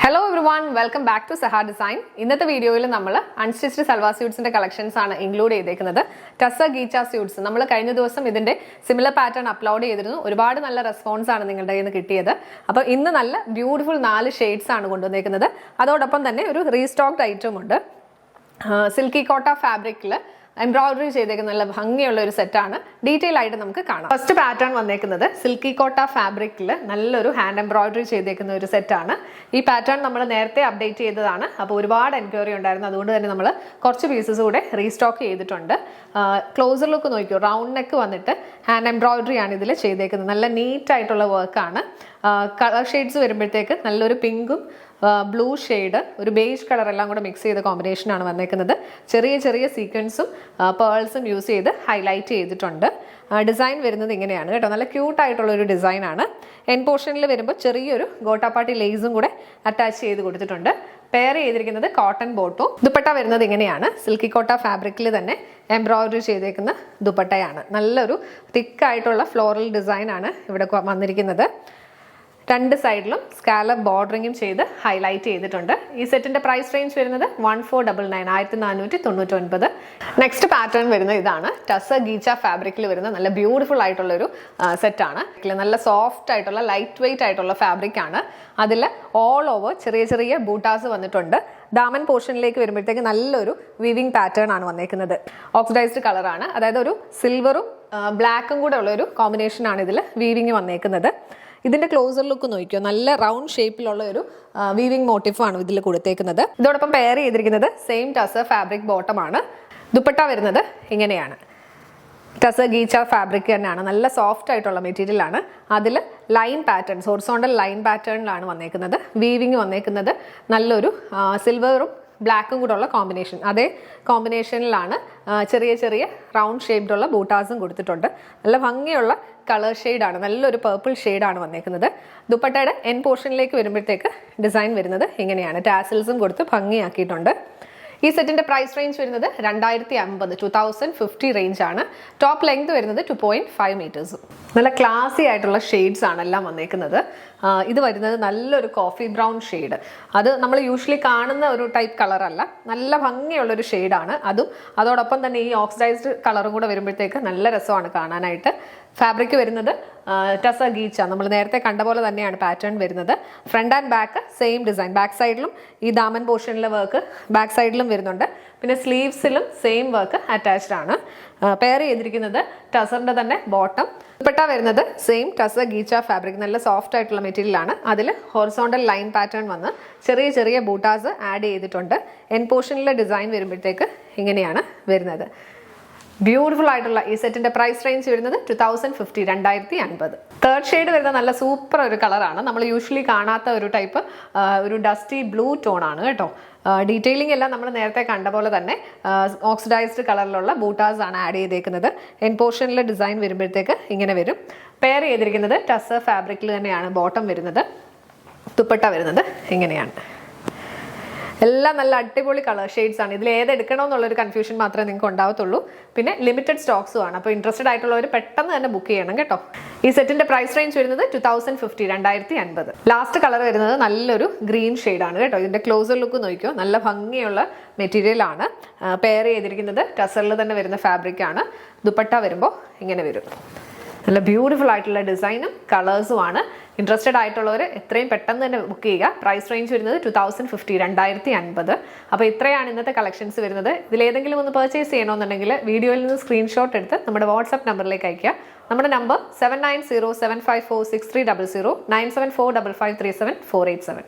Hello everyone, welcome back to Saha Design. ഇന്നത്തെ വീഡിയോയിൽ നമ്മൾ അൺസ്റ്റിച്ച്ഡ് സൽവാർ സ്യൂട്ട്സിന്റെ കളക്ഷൻസ് ആണ് ഇൻക്ലൂഡ് ചെയ്തേക്കുന്നത്. ടസർ ഗീച്ച സ്യൂട്ട്സ് നമ്മൾ കഴിഞ്ഞ ദിവസം ഇതിന്റെ സിമിലർ പാറ്റേൺ അപ്ലോഡ് ചെയ്തിരുന്നു. ഒരുപാട് നല്ല റെസ്പോൺസ് ആണ് നിങ്ങളുടെ കയ്യിൽ നിന്ന് കിട്ടിയത്. അപ്പോൾ ഇന്ന് നല്ല ബ്യൂട്ടിഫുൾ 4 ഷെയ്ഡ്സ് ആണ് കൊണ്ടുവന്നേക്കുന്നത്. അതോടൊപ്പം തന്നെ ഒരു റീസ്റ്റോക്ഡ് ഐറ്റം ഉണ്ട്. സിൽക്കി കോട്ട ഫാബ്രിക്കിൽ എംബ്രോയിഡറി ചെയ്തേക്കുന്ന നല്ല ഭംഗിയുള്ള ഒരു സെറ്റാണ്. ഡീറ്റെയിൽ ആയിട്ട് നമുക്ക് കാണാം. ഫസ്റ്റ് പാറ്റേൺ വന്നേക്കുന്നത് സിൽക്കി കോട്ട ഫാബ്രിക്കിൽ നല്ലൊരു ഹാൻഡ് എംബ്രോയിഡറി ചെയ്തേക്കുന്ന ഒരു സെറ്റാണ്. ഈ പാറ്റേൺ നമ്മൾ നേരത്തെ അപ്ഡേറ്റ് ചെയ്തതാണ്. അപ്പോൾ ഒരുപാട് എൻക്വയറി ഉണ്ടായിരുന്നു. അതുകൊണ്ട് തന്നെ നമ്മൾ കുറച്ച് പീസസ് കൂടെ റീസ്റ്റോക്ക് ചെയ്തിട്ടുണ്ട്. ക്ലോസർ ലുക്ക് നോക്കിയോ, റൗണ്ട് നെക്ക് വന്നിട്ട് ഹാൻഡ് എംബ്രോയിഡറി ആണ് ഇതിൽ ചെയ്തേക്കുന്നത്. നല്ല നീറ്റ് ആയിട്ടുള്ള വർക്കാണ്. കളർ ഷെയ്ഡ്സ് വരുമ്പോഴത്തേക്ക് നല്ലൊരു പിങ്കും ബ്ലൂ ഷെയ്ഡ്, ഒരു ബേജ് കളർ എല്ലാം കൂടെ മിക്സ് ചെയ്ത കോമ്പിനേഷനാണ് വന്നേക്കുന്നത്. ചെറിയ ചെറിയ സീക്വൻസും പേൾസും യൂസ് ചെയ്ത് ഹൈലൈറ്റ് ചെയ്തിട്ടുണ്ട്. ഡിസൈൻ വരുന്നത് ഇങ്ങനെയാണ് കേട്ടോ. നല്ല ക്യൂട്ടായിട്ടുള്ള ഒരു ഡിസൈനാണ്. എൻ പോർഷനിൽ വരുമ്പോൾ ചെറിയൊരു ഗോട്ടാപ്പാട്ടി ലേസും കൂടെ അറ്റാച്ച് ചെയ്ത് കൊടുത്തിട്ടുണ്ട്. പെയർ ചെയ്തിരിക്കുന്നത് കോട്ടൺ ബോട്ടും. ദുപ്പട്ട വരുന്നത് ഇങ്ങനെയാണ്. സിൽക്കി കോട്ട ഫാബ്രിക്കിൽ തന്നെ എംബ്രോയിഡറി ചെയ്തേക്കുന്ന ദുപ്പട്ടയാണ്. നല്ലൊരു തിക്കായിട്ടുള്ള ഫ്ലോറൽ ഡിസൈനാണ് ഇവിടെ വന്നിരിക്കുന്നത്. രണ്ട് സൈഡിലും സ്കാലപ്പ് ബോർഡറിങ്ങും ചെയ്ത് ഹൈലൈറ്റ് ചെയ്തിട്ടുണ്ട്. ഈ സെറ്റിന്റെ പ്രൈസ് റേഞ്ച് വരുന്നത് 1499 1499. നെക്സ്റ്റ് പാറ്റേൺ വരുന്നത് ഇതാണ്. ടസർ ഗീച്ച ഫാബ്രിക്കിൽ വരുന്ന നല്ല ബ്യൂട്ടിഫുൾ ആയിട്ടുള്ള ഒരു സെറ്റാണ്. നല്ല സോഫ്റ്റ് ആയിട്ടുള്ള ലൈറ്റ് വെയിറ്റ് ആയിട്ടുള്ള ഫാബ്രിക് ആണ്. അതിൽ ഓൾ ഓവർ ചെറിയ ചെറിയ ബൂട്ടാസ് വന്നിട്ടുണ്ട്. ദാമൻ പോർഷനിലേക്ക് വരുമ്പോഴത്തേക്ക് നല്ലൊരു വീവിംഗ് പാറ്റേൺ ആണ് വന്നേക്കുന്നത്. ഓക്സിഡൈസ്ഡ് കളറാണ്, അതായത് ഒരു സിൽവറും ബ്ലാക്കും കൂടെ ഉള്ള ഒരു കോമ്പിനേഷൻ ആണ് ഇതിൽ വീവിങ് വന്നേക്കുന്നത്. ഇതിന്റെ ക്ലോസർ ലുക്ക് നോക്കിയോ, നല്ല റൗണ്ട് ഷേപ്പിലുള്ള ഒരു വീവിംഗ് മോട്ടീഫാണ് ഇതിൽ കൊടുത്തേക്കുന്നത്. ഇതോടൊപ്പം പെയർ ചെയ്തിരിക്കുന്നത് സെയിം ടസർ ഫാബ്രിക് ബോട്ടം ആണ്. ദുപ്പട്ട വരുന്നത് ഇങ്ങനെയാണ്. ടസർ ഗീച്ച ഫാബ്രിക് തന്നെയാണ്. നല്ല സോഫ്റ്റ് ആയിട്ടുള്ള മെറ്റീരിയൽ ആണ്. അതിൽ ലൈൻ പാറ്റേൺസ്, ഹൊറിസോണ്ടൽ ലൈൻ പാറ്റേണിലാണ് വന്നേക്കുന്നത്. വീവിങ് വന്നേക്കുന്നത് നല്ലൊരു സിൽവറും ബ്ലാക്കും കൂടെ ഉള്ള കോമ്പിനേഷൻ. അതേ കോമ്പിനേഷനിലാണ് ചെറിയ ചെറിയ റൗണ്ട് ഷേപ്ഡുള്ള ബൂട്ടാസും കൊടുത്തിട്ടുണ്ട്. നല്ല ഭംഗിയുള്ള കളർ ഷെയ്ഡാണ്. നല്ലൊരു പേർപ്പിൾ ഷെയ്ഡാണ് വന്നേക്കുന്നത്. ദുപ്പട്ടയുടെ എൻ പോർഷനിലേക്ക് വരുമ്പോഴത്തേക്ക് ഡിസൈൻ വരുന്നത് ഇങ്ങനെയാണ്. ടാസിൽസും കൊടുത്ത് ഭംഗിയാക്കിയിട്ടുണ്ട്. ഈ സെറ്റിന്റെ പ്രൈസ് റേഞ്ച് വരുന്നത് 2050 റേഞ്ച് ആണ്. ടോപ്പ് ലെങ്ത് വരുന്നത് 2.5 മീറ്റേഴ്സും. നല്ല ക്ലാസി ആയിട്ടുള്ള ഷെയ്ഡ്സ് ആണ് എല്ലാം വന്നേക്കുന്നത്. ഇത് വരുന്നത് നല്ലൊരു കോഫി ബ്രൗൺ ഷെയ്ഡ്. അത് നമ്മൾ യൂഷ്വലി കാണുന്ന ഒരു ടൈപ്പ് കളറല്ല, നല്ല ഭംഗിയുള്ളൊരു ഷെയ്ഡാണ്. അതോടൊപ്പം തന്നെ ഈ ഓക്സിഡൈസ്ഡ് കളറും കൂടെ വരുമ്പോഴത്തേക്ക് നല്ല രസമാണ് കാണാനായിട്ട്. ഫാബ്രിക് വരുന്നത് ടസർ ഗീച്ച, നമ്മൾ നേരത്തെ കണ്ട പോലെ തന്നെയാണ് പാറ്റേൺ വരുന്നത്. Front and back same design. Back സൈഡിലും ഈ ദാമൻ പോർഷനിലെ വർക്ക് ബാക്ക് സൈഡിലും വരുന്നുണ്ട്. പിന്നെ സ്ലീവ്സിലും സെയിം വർക്ക് അറ്റാച്ച്ഡ് ആണ്. പെയർ ചെയ്തിരിക്കുന്നത് ടസറിന്റെ തന്നെ ബോട്ടം. ദുപ്പട്ട വരുന്നത് സെയിം ടസർ ഗീച്ച ഫാബ്രിക്, നല്ല സോഫ്റ്റ് ആയിട്ടുള്ള മെറ്റീരിയൽ ആണ്. അതിൽ ഹൊറിസോണ്ടൽ ലൈൻ പാറ്റേൺ വന്ന് ചെറിയ ചെറിയ ബൂട്ടാസ് ആഡ് ചെയ്തിട്ടുണ്ട്. എൻ പോർഷനിലെ ഡിസൈൻ വരുമ്പോഴത്തേക്ക് ഇങ്ങനെയാണ് വരുന്നത്. ബ്യൂട്ടിഫുൾ ആയിട്ടുള്ള ഈ സെറ്റിന്റെ പ്രൈസ് റേഞ്ച് വരുന്നത് 2050. തേർഡ് ഷെയ്ഡ് വരുന്ന നല്ല സൂപ്പർ ഒരു കളറാണ്. നമ്മൾ യൂഷ്വലി കാണാത്ത ഒരു ടൈപ്പ്, ഒരു ഡസ്റ്റി ബ്ലൂ ടോൺ ആണ് കേട്ടോ. ഡീറ്റെയിലിംഗ് എല്ലാം നമ്മൾ നേരത്തെ കണ്ട പോലെ തന്നെ ഓക്സിഡൈസ്ഡ് കളറിലുള്ള ബൂട്ടാസ് ആണ് ആഡ് ചെയ്തേക്കുന്നത്. എൻ പോർഷനിലെ ഡിസൈൻ വരുമ്പോഴത്തേക്ക് ഇങ്ങനെ വരും. പെയർ ചെയ്തിരിക്കുന്നത് ടസർ ഫാബ്രിക്കിൽ തന്നെയാണ് ബോട്ടം വരുന്നത്. ദുപ്പട്ട വരുന്നത് ഇങ്ങനെയാണ്. എല്ലാം നല്ല അടിപൊളി കളർ ഷെയ്ഡ്സ് ആണ്. ഇതിൽ ഏതെടുക്കണമെന്നുള്ളൊരു കൺഫ്യൂഷൻ മാത്രമേ നിങ്ങൾക്ക് ഉണ്ടാവത്തുള്ളൂ. പിന്നെ ലിമിറ്റഡ് സ്റ്റോക്സും ആണ്. അപ്പോൾ ഇൻട്രസ്റ്റഡ് ആയിട്ടുള്ളവർ പെട്ടെന്ന് തന്നെ ബുക്ക് ചെയ്യണം കേട്ടോ. ഈ സെറ്റിന്റെ പ്രൈസ് റേഞ്ച് വരുന്നത് 2050. ലാസ്റ്റ് കളർ വരുന്നത് നല്ലൊരു ഗ്രീൻ ഷെയ്ഡാണ് കേട്ടോ. ഇതിന്റെ ക്ലോസർ ലുക്ക് നോക്കിയോ, നല്ല ഭംഗിയുള്ള മെറ്റീരിയൽ ആണ്. പെയർ ചെയ്തിരിക്കുന്നത് ടസറിൽ തന്നെ വരുന്ന ഫാബ്രിക് ആണ്. ദുപ്പട്ട വരുമ്പോൾ ഇങ്ങനെ വരും. നല്ല ബ്യൂട്ടിഫുൾ ആയിട്ടുള്ള ഡിസൈനും കളേഴ്സും ആണ്. ഇൻട്രസ്റ്റഡ് ആയിട്ടുള്ളവർ എത്രയും പെട്ടെന്ന് തന്നെ ബുക്ക് ചെയ്യുക. പ്രൈസ് റേഞ്ച് വരുന്നത് 2050. അപ്പോൾ ഇത്രയാണ് ഇന്നത്തെ കളക്ഷൻസ് വരുന്നത്. ഇതിലേതെങ്കിലും ഒന്ന് പർച്ചേസ് ചെയ്യണമെന്നുണ്ടെങ്കിൽ വീഡിയോയിൽ നിന്ന് സ്ക്രീൻഷോട്ട് എടുത്ത് നമ്മുടെ വാട്സ്ആപ്പ് നമ്പറിലേക്ക് അയയ്ക്കുക. നമ്മുടെ നമ്പർ 7907546300 9745537 487.